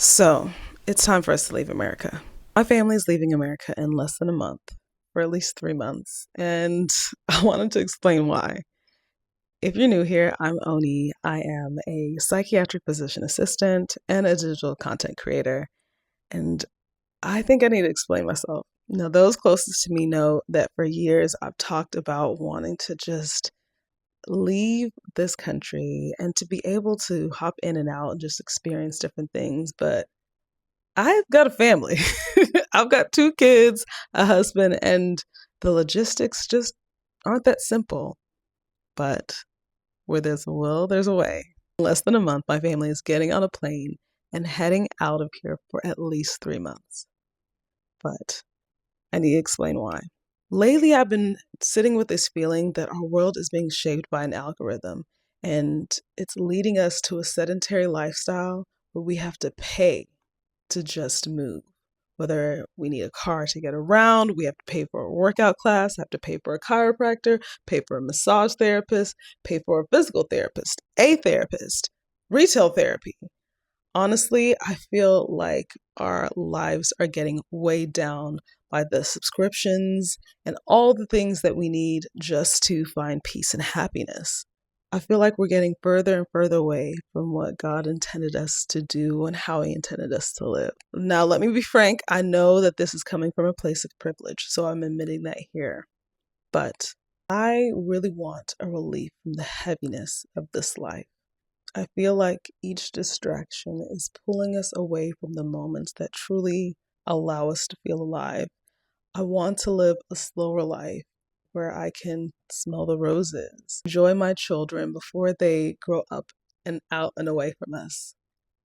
So, it's time for us to leave America. My family's leaving America in less than a month, for at least 3 months, and I wanted to explain why. If you're new here, I'm Oni. I am a psychiatric physician assistant and a digital content creator, and I think I need to explain myself. Now, those closest to me know that for years I've talked about wanting to just leave this country and to be able to hop in and out and just experience different things, but I've got a family. I've got 2 kids, a husband, and the logistics just aren't that simple. But where there's a will, there's a way. In less than a month, my family is getting on a plane and heading out of here for at least 3 months. But I need to explain why. Lately, I've been sitting with this feeling that our world is being shaped by an algorithm, and it's leading us to a sedentary lifestyle where we have to pay to just move. Whether we need a car to get around, we have to pay for a workout class, have to pay for a chiropractor, pay for a massage therapist, pay for a physical therapist, a therapist, retail therapy. Honestly, I feel like our lives are getting weighed down by the subscriptions and all the things that we need just to find peace and happiness. I feel like we're getting further and further away from what God intended us to do and how He intended us to live. Now, let me be frank. I know that this is coming from a place of privilege, so I'm admitting that here. But I really want a relief from the heaviness of this life. I feel like each distraction is pulling us away from the moments that truly allow us to feel alive. I want to live a slower life where I can smell the roses, enjoy my children before they grow up and out and away from us.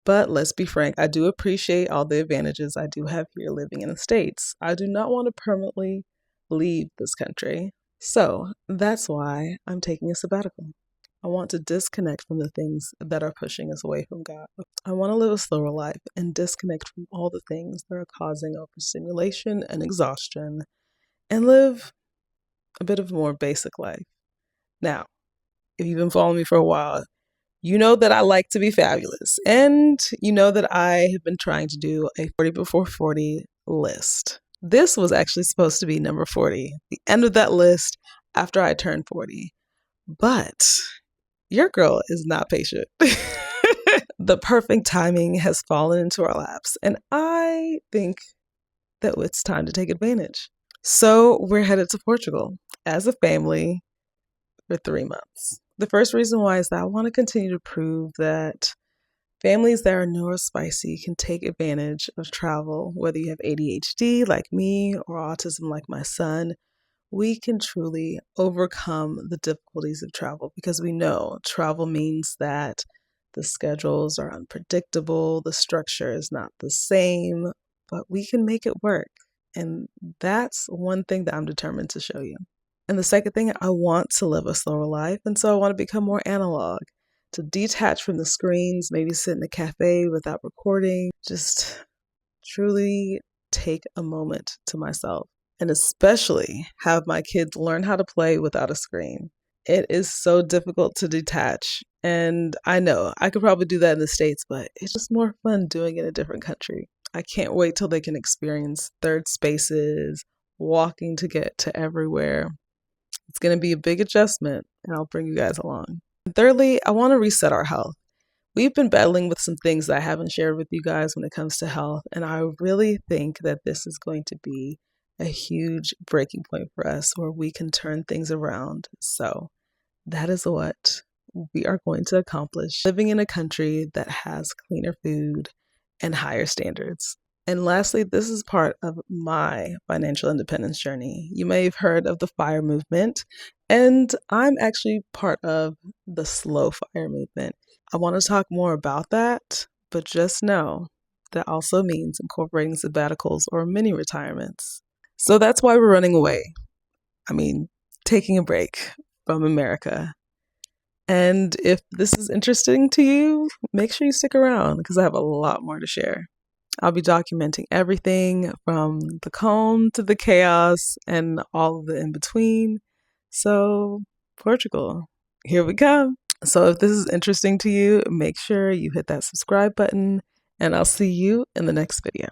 But let's be frank, I do appreciate all the advantages I do have here living in the States. I do not want to permanently leave this country. So that's why I'm taking a sabbatical. I want to disconnect from the things that are pushing us away from God. I want to live a slower life and disconnect from all the things that are causing overstimulation and exhaustion and live a bit of a more basic life. Now, if you've been following me for a while, you know that I like to be fabulous. And you know that I have been trying to do a 40 before 40 list. This was actually supposed to be number 40, the end of that list after I turned 40. But your girl is not patient. The perfect timing has fallen into our laps, and I think that it's time to take advantage. So we're headed to Portugal as a family for 3 months. The first reason why is that I want to continue to prove that families that are neurospicy can take advantage of travel, whether you have ADHD like me or autism like my son. We can truly overcome the difficulties of travel because we know travel means that the schedules are unpredictable, the structure is not the same, but we can make it work. And that's one thing that I'm determined to show you. And the second thing, I want to live a slower life. And so I want to become more analog, to detach from the screens, maybe sit in a cafe without recording, just truly take a moment to myself. And especially have my kids learn how to play without a screen. It is so difficult to detach. And I know I could probably do that in the States, but it's just more fun doing it in a different country. I can't wait till they can experience third spaces, walking to get to everywhere. It's going to be a big adjustment, and I'll bring you guys along. And thirdly, I want to reset our health. We've been battling with some things that I haven't shared with you guys when it comes to health, and I really think that this is going to be a huge breaking point for us where we can turn things around. So that is what we are going to accomplish, living in a country that has cleaner food and higher standards. And lastly, this is part of my financial independence journey. You may have heard of the FIRE movement, and I'm actually part of the slow FIRE movement. I want to talk more about that, but just know that also means incorporating sabbaticals or mini retirements. So that's why we're running away. Taking a break from America. And if this is interesting to you, make sure you stick around because I have a lot more to share. I'll be documenting everything from the calm to the chaos and all of the in between. So, Portugal, here we come. So if this is interesting to you, make sure you hit that subscribe button and I'll see you in the next video.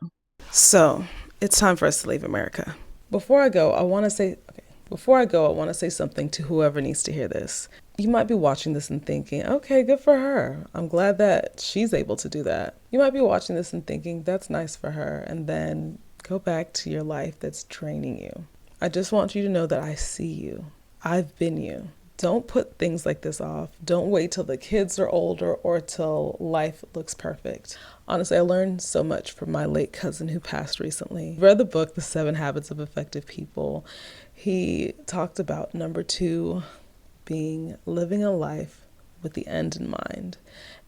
So, it's time for us to leave America. Before I go, I want to say something to whoever needs to hear this. You might be watching this and thinking, okay, good for her. I'm glad that she's able to do that. You might be watching this and thinking, that's nice for her. And then go back to your life that's draining you. I just want you to know that I see you. I've been you. Don't put things like this off. Don't wait till the kids are older or till life looks perfect. Honestly, I learned so much from my late cousin who passed recently. I read the book, The 7 Habits of Effective People. He talked about number 2 being living a life with the end in mind.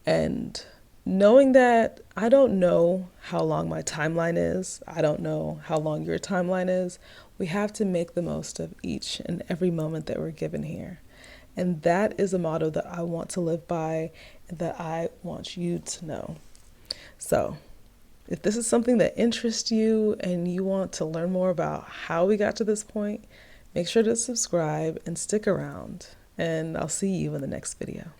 And knowing that I don't know how long my timeline is, I don't know how long your timeline is, we have to make the most of each and every moment that we're given here. And that is a motto that I want to live by and that I want you to know. So, if this is something that interests you and you want to learn more about how we got to this point, make sure to subscribe and stick around. And I'll see you in the next video.